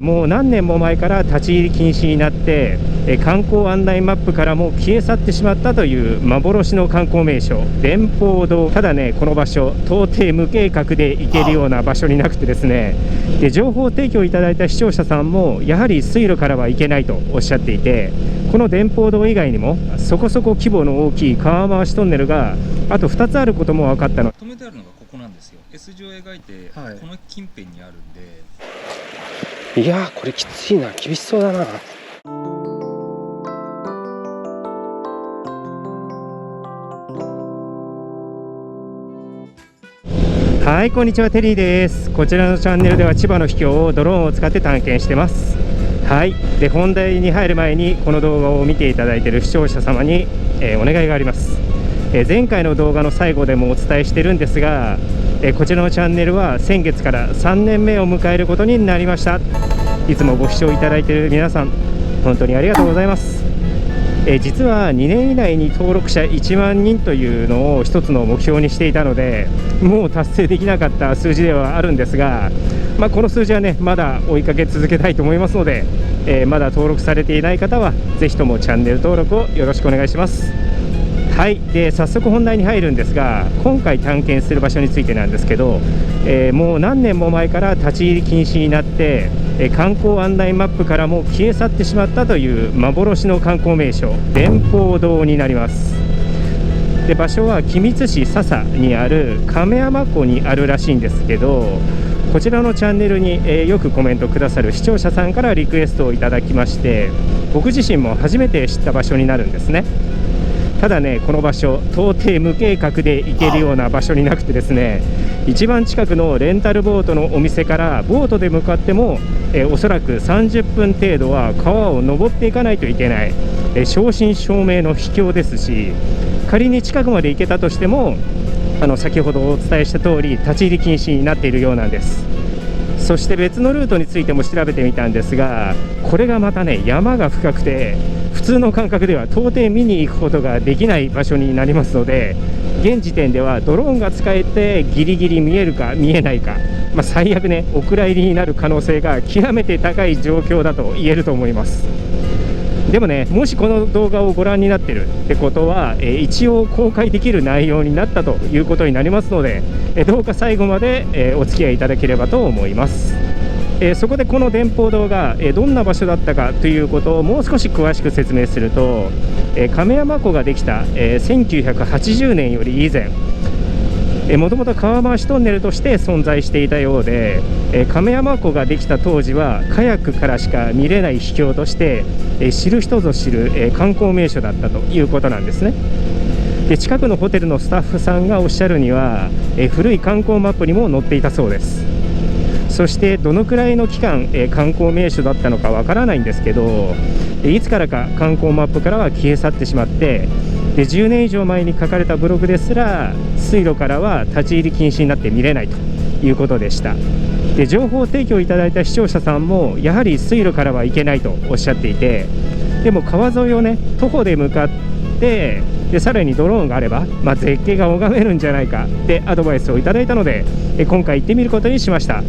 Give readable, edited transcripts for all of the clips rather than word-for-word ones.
もう何年も前から立ち入り禁止になって観光案内マップからも消え去ってしまったという幻の観光名所電報堂。ただね、この場所到底無計画で行けるような場所になくてですね、で情報提供いただいた視聴者さんもやはり水路からは行けないとおっしゃっていて、この電報堂以外にもそこそこ規模の大きい川回しトンネルがあと2つあることも分かったの。止めてあるのがここなんですよ。 S 字を描いて、この近辺にあるんで。いやー、これきついな、厳しそうだな。はい、こんにちは、テリーです。こちらのチャンネルでは千葉の秘境をドローンを使って探検してます。はい、で本題に入る前にこの動画を見ていただいている視聴者様に、お願いがあります。前回の動画の最後でもお伝えしてるんですが、こちらのチャンネルは先月から3年目を迎えることになりました。いつもご視聴いただいている皆さん、本当にありがとうございます。実は2年以内に登録者1万人というのを一つの目標にしていたので、もう達成できなかった数字ではあるんですが、この数字はね、まだ追いかけ続けたいと思いますので、まだ登録されていない方はぜひともチャンネル登録をよろしくお願いします。はい、で早速本題に入るんですが、今回探検する場所についてなんですけど、もう何年も前から立ち入り禁止になって観光案内マップからも消え去ってしまったという幻の観光名所電報堂になります。で場所は君津市笹にある亀山湖にあるらしいんですけど、こちらのチャンネルに、よくコメントくださる視聴者さんからリクエストをいただきまして、僕自身も初めて知った場所になるんですね。ただね、この場所到底無計画で行けるような場所になくてですね、一番近くのレンタルボートのお店からボートで向かっても、おそらく30分程度は川を登っていかないといけない、正真正銘の秘境ですし、仮に近くまで行けたとしても先ほどお伝えした通り立ち入り禁止になっているようなんです。そして別のルートについても調べてみたんですが、これがまたね、山が深くて普通の感覚では到底見に行くことができない場所になりますので、現時点ではドローンが使えてギリギリ見えるか見えないか、最悪ね、お蔵入りになる可能性が極めて高い状況だと言えると思います。でもね、もしこの動画をご覧になっているってことは、一応公開できる内容になったということになりますので、どうか最後まで、お付き合いいただければと思います。そこでこの電報堂が、どんな場所だったかということをもう少し詳しく説明すると、亀山湖ができた、1980年より以前、もともと川回しトンネルとして存在していたようで、亀山湖ができた当時はカヤックからしか見れない秘境として、知る人ぞ知る、観光名所だったということなんですね。で近くのホテルのスタッフさんがおっしゃるには、古い観光マップにも載っていたそうです。そしてどのくらいの期間、観光名所だったのかわからないんですけど、いつからか観光マップからは消え去ってしまって、で10年以上前に書かれたブログですら水路からは立ち入り禁止になって見れないということでした。で情報提供いただいた視聴者さんもやはり水路からは行けないとおっしゃっていて、でも川沿いをね徒歩で向かって、でさらにドローンがあれば、絶景が拝めるんじゃないかってアドバイスをいただいたので、今回行ってみることにしました。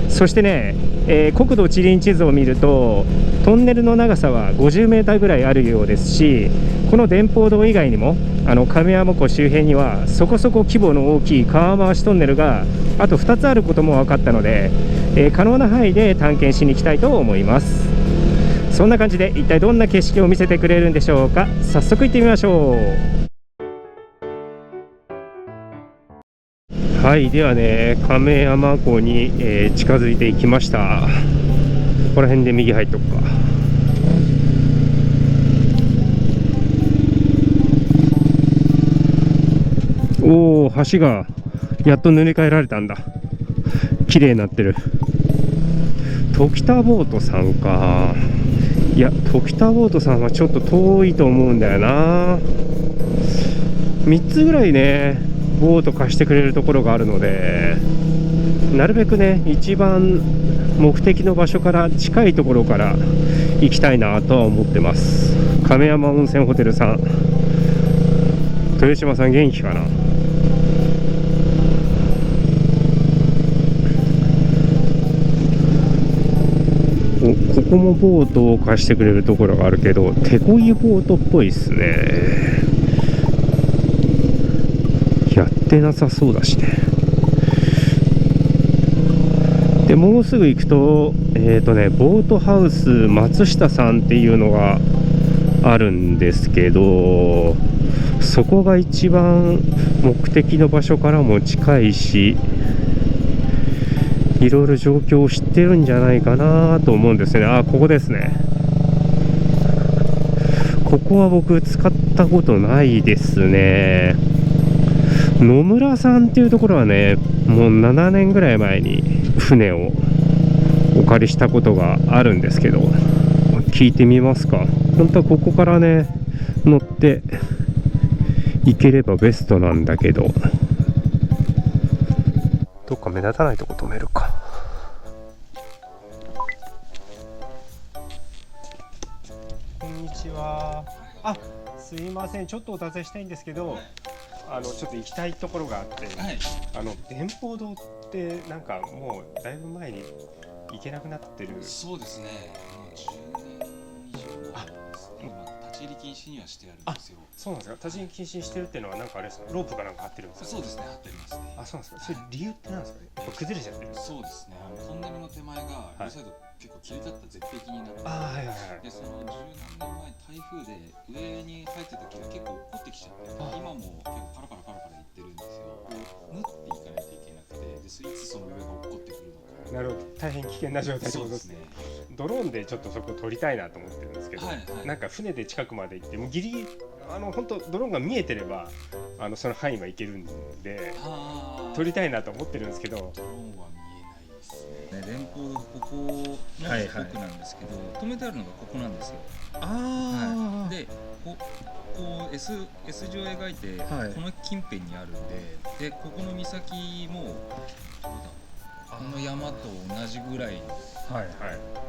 そしてね、国土地理院地図を見るとトンネルの長さは50メーターぐらいあるようですし、この電報堂以外にも亀山湖周辺にはそこそこ規模の大きい川回しトンネルがあと2つあることも分かったので、可能な範囲で探検しに行きたいと思います。そんな感じで一体どんな景色を見せてくれるんでしょうか。早速行ってみましょう。はい、ではね、亀山湖に、近づいていきました。ここら辺で右入っとくか。おお、橋がやっと塗り替えられたんだ。綺麗になってる。時田ボートさんか。いや、時田ボートさんはちょっと遠いと思うんだよな。3つぐらいねボート貸してくれるところがあるので、なるべくね一番目的の場所から近いところから行きたいなとは思ってます。亀山温泉ホテルさん、豊島さん元気かな。ここもボートを貸してくれるところがあるけど、手漕ぎボートっぽいっすね。やってなさそうだしね。でもうすぐ行くとボートハウス松下さんっていうのがあるんですけど、そこが一番目的の場所からも近いし、いろいろ状況を知ってるんじゃないかなと思うんですね。あ、ここですね。ここは僕使ったことないですね。野村さんっていうところはね、もう7年ぐらい前に船をお借りしたことがあるんですけど、聞いてみますか。本当はここからね乗って行ければベストなんだけど、どっか目立たないとこ止めるか。こんにちは。あ、すいません、ちょっとお尋ねしたいんですけど、ちょっと行きたいところがあって、電報堂ってなんかもうだいぶ前に行けなくなってる。そうですね、もう10年以上前ですね。今立ち入り禁止にはしてあるんですよ。そうなんですか。立ち入り禁止にしてるっていうのはなんかあれですか、ロープかなんか張ってるんですか。そうですね、張ってありますね。あ、そうなんですか。それ理由ってなんですかね。やっぱ崩れちゃってる。そうですね、トンネルの手前が両サイド結構切り立った絶壁になって、でその十何年前台風で上に生えてた木が結構落っこってきちゃって、今も結構パラパラパラパラいってるんですよ。縫っていかないといけなくて、でいつその上が落っこってくるのか。なるほど、大変危険な状態ってことですね。ドローンでちょっとそこ撮りたいなと思ってるんですけど、なんか船で近くまで行ってもうギリギリ本当ドローンが見えてればその範囲は行けるんで撮りたいなと思ってるんですけど、ドローンは見えないですね。電報堂ここの奥なんですけど、止めてあるのがここなんですよ。でこう S 字を描いてこの近辺にあるんで、ここの岬もこの山と同じぐらいの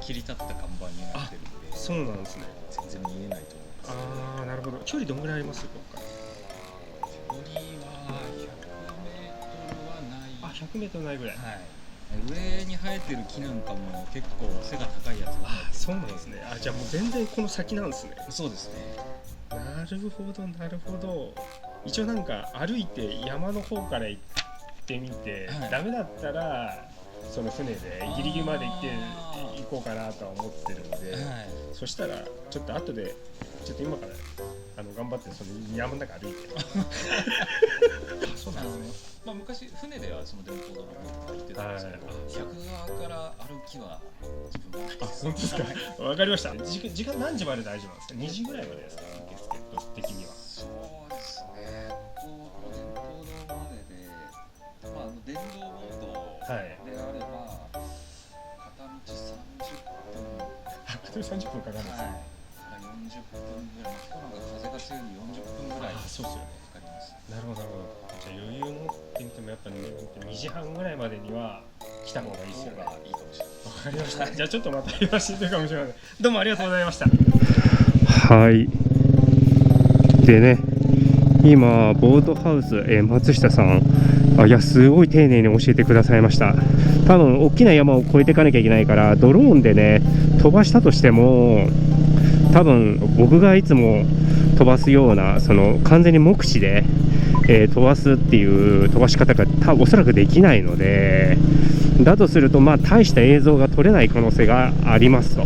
切り立った看板になってるんで、そうなんですね。全然見えないと思います。なるほど。距離どんぐらいあります？ここから距離は100メートルはない。100メートルないぐらい。上に生えてる木なんかも結構背が高いやつが。そうなんですね。じゃあもう全然この先なんですね。そうですね。なるほどなるほど。一応なんか歩いて山の方から行ってみて、ダメだったらその船でギリギリまで行こうかなとは思ってるので、そしたらちょっと後でちょっと今から頑張ってその山の中歩いてそうなんですね。昔船ではその電報堂の方に行ってたんですけど、逆側から歩きは自分はないです。本当ですか。わかりました。時間何時まで大丈夫なんですか。2時ぐらいまでですか。的には。そうですね。ここ電報堂までで、電動ボートであれば片道30分かかるんですね。から40分ぐらい。今日なんか風が強いんで40分ぐらいかかります。なるほどなるほど。じゃあ余裕を持ってみてもやっぱ2時半ぐらいまでには来た方がいいですよね。いいかもしれない。わかりました。じゃあちょっとまた言わせてるかもしれません。どうもありがとうございました。はい。でね、今ボートハウス、松下さん、いやすごい丁寧に教えてくださいました。多分大きな山を越えていかなきゃいけないからドローンでね飛ばしたとしても、多分僕がいつも飛ばすようなその完全に目視で、飛ばすっていう飛ばし方がおそらくできないので、だとすると大した映像が撮れない可能性がありますと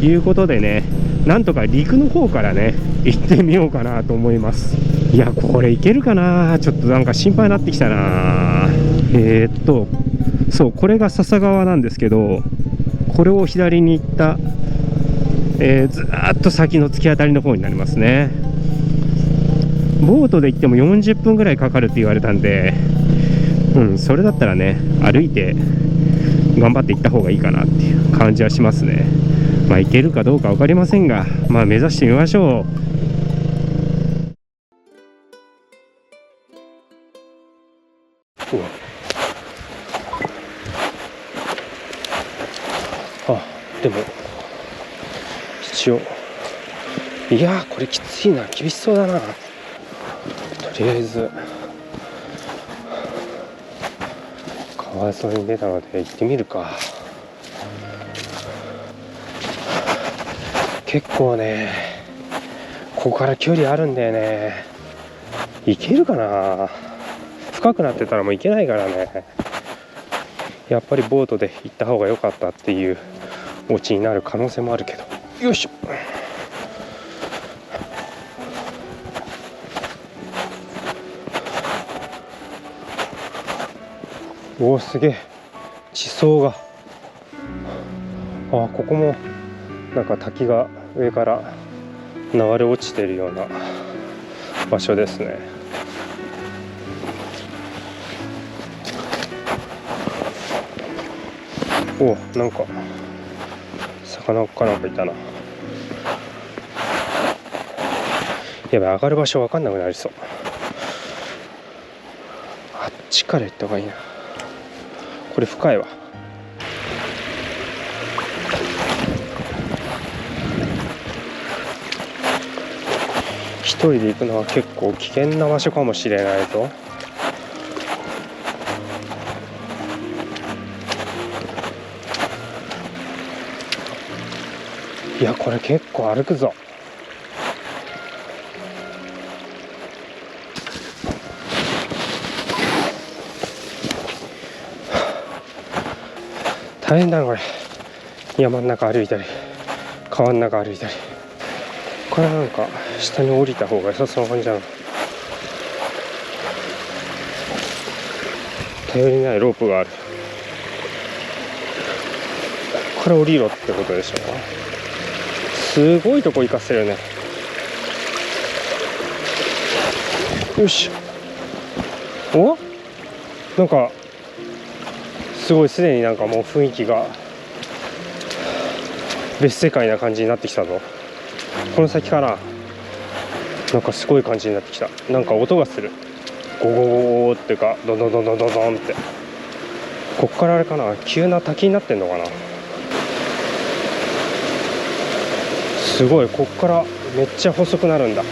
いうことでね、なんとか陸の方からね行ってみようかなと思います。いやこれいけるかな、ちょっとなんか心配になってきたな。そうこれが笹川なんですけど、これを左に行った、ずーっと先の突き当たりの方になりますね。ボートで行っても40分ぐらいかかるって言われたんで、それだったらね歩いて頑張って行った方がいいかなっていう感じはしますね。行けるかどうか分かりませんが、目指してみましょう。でも一応いやこれきついな、厳しそうだな。とりあえず川沿いに出たので行ってみるか。結構ねここから距離あるんだよね。行けるかな。深くなってたらもう行けないからね。やっぱりボートで行った方が良かったっていうオチになる可能性もあるけど。よいしょ。おお、すげえ地層が。あ、ここもなんか滝が上から流れ落ちてるような場所ですね。お、なんか魚かなんかいたな。やばい、上がる場所分かんなくなりそう。あっちから行った方がいいな。これ深いわ。一人で行くのは結構危険な場所かもしれないぞ。いや、これ結構歩くぞ。大変だなこれ。山の中歩いたり川の中歩いたり。ここからなんか下に降りた方が良さそうな感じだな。頼りないロープがある。ここから降りろってことでしょ。すごいとこ行かせるね。よし。お、なんかすごい、すでになんかもう雰囲気が別世界な感じになってきたぞ。この先からなんかすごい感じになってきた。なんか音がする。ゴゴゴゴっていうか、ドンドンドンドンドンドンって。こっからあれかな、急な滝になってんのかな。すごい、こっからめっちゃ細くなるんだ。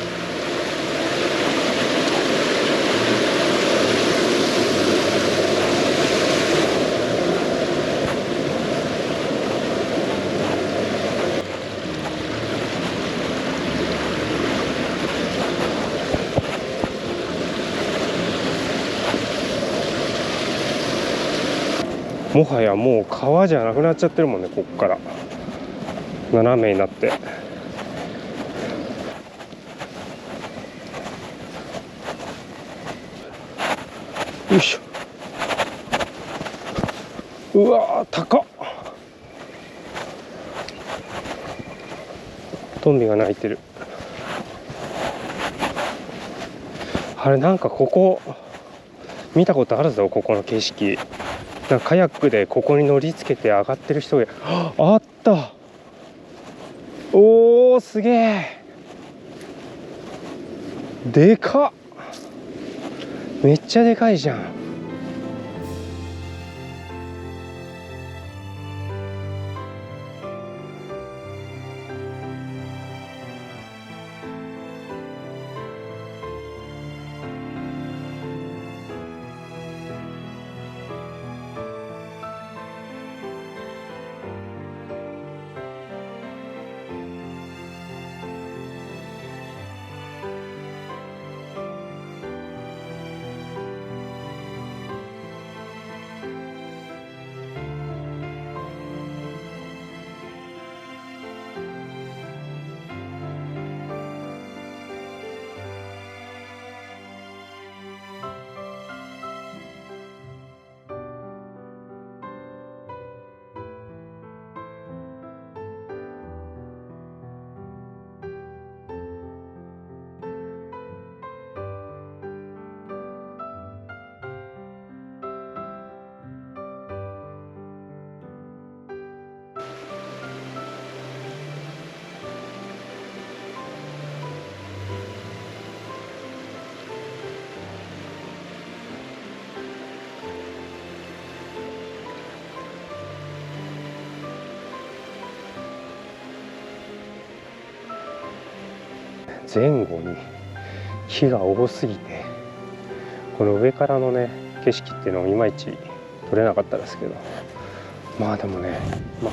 もはやもう川じゃなくなっちゃってるもんね。こっから斜めになって。よいしょ。うわー、高っ。トンビが鳴いてる。あれ、なんかここ見たことあるぞ。ここの景色。なんかカヤックでここに乗りつけて上がってる人があった。おー、すげえ。でかっ。めっちゃでかいじゃん。前後に木が多すぎて、この上からのね景色っていうのをいまいち撮れなかったですけど、まあでもね、まあ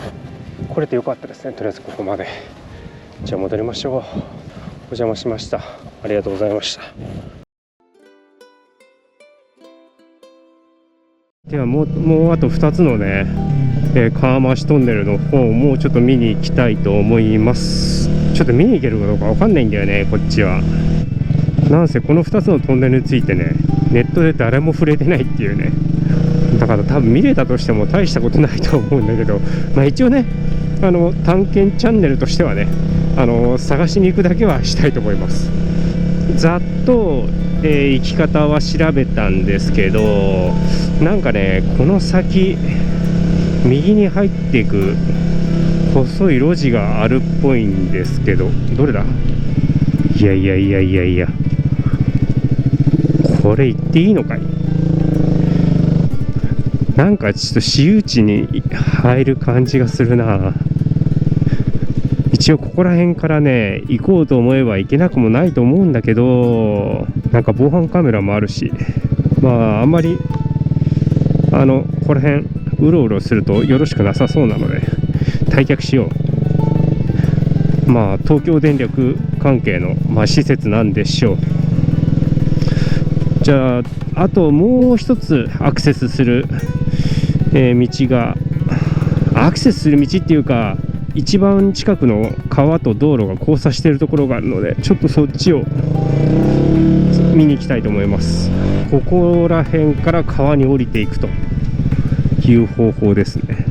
来れてよかったですね。とりあえずここまでじゃあ戻りましょう。お邪魔しました。ありがとうございました。ではもうあと2つのね、川増トンネルの方もちょっと見に行きたいと思います。ちょっと見に行けるかどうかわかんないんだよね、こっちは。なんせこの2つのトンネルについてね、ネットで誰も触れてないっていうね。だから多分見れたとしても大したことないと思うんだけど、一応ね、探検チャンネルとしてはね、探しに行くだけはしたいと思います。ざっと、行き方は調べたんですけど、なんかね、この先右に入っていく細い路地があるっぽいんですけど、どれだ？いや、これ行っていいのかい？なんかちょっと私有地に入る感じがするな。一応ここら辺からね行こうと思えば行けなくもないと思うんだけど、なんか防犯カメラもあるし、あんまりここら辺うろうろするとよろしくなさそうなので退却しよう。東京電力関係の、施設なんでしょう。じゃああともう一つアクセスする、道が、アクセスする道っていうか一番近くの川と道路が交差しているところがあるので、ちょっとそっちを見に行きたいと思います。ここら辺から川に降りていくという方法ですね。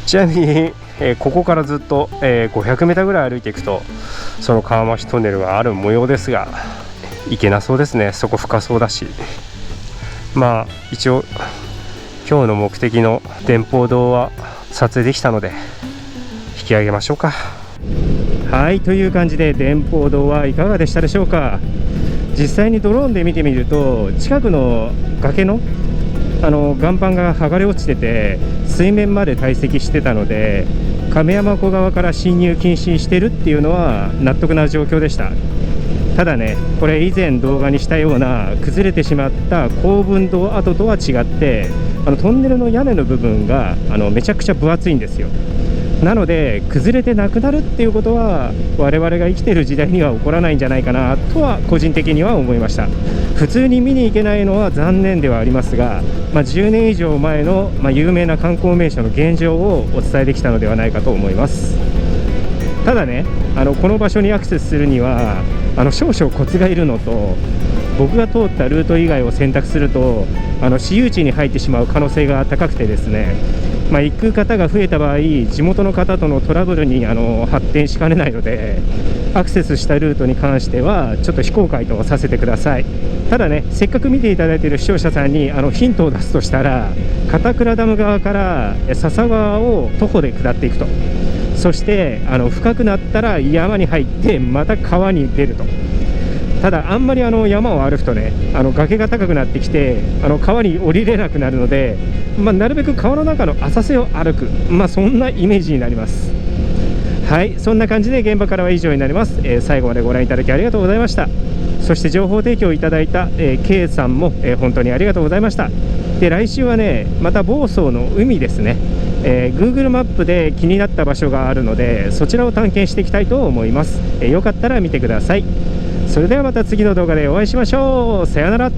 ちなみに、ここからずっと、500メーターぐらい歩いていくとその川増トンネルがある模様ですが、行けなそうですね。そこ深そうだし、一応今日の目的の電報堂は撮影できたので引き上げましょうか。はい、という感じで電報堂はいかがでしたでしょうか。実際にドローンで見てみると近くの崖の岩盤が剥がれ落ちてて水面まで堆積してたので、亀山湖側から進入禁止してるっていうのは納得な状況でした。ただね、これ以前動画にしたような崩れてしまった高分堂跡とは違って、トンネルの屋根の部分がめちゃくちゃ分厚いんですよ。なので崩れてなくなるっていうことは我々が生きてる時代には起こらないんじゃないかなとは個人的には思いました。普通に見に行けないのは残念ではありますが、10年以上前の、有名な観光名所の現状をお伝えできたのではないかと思います。ただね、この場所にアクセスするには少々コツがいるのと、僕が通ったルート以外を選択すると私有地に入ってしまう可能性が高くてですね、行く方が増えた場合地元の方とのトラブルに発展しかねないので、アクセスしたルートに関してはちょっと非公開とさせてください。ただね、せっかく見ていただいている視聴者さんにヒントを出すとしたら、片倉ダム側から笹川を徒歩で下っていくと、そして深くなったら山に入ってまた川に出ると。ただあんまり山を歩くとね、崖が高くなってきて川に降りれなくなるので、なるべく川の中の浅瀬を歩く、そんなイメージになります。はい、そんな感じで現場からは以上になります。最後までご覧いただきありがとうございました。そして情報提供いただいた、K さんも、本当にありがとうございました。で、来週はね、また房総の海ですね、Google マップで気になった場所があるのでそちらを探検していきたいと思います。よかったら見てください。それではまた次の動画でお会いしましょう。さようなら。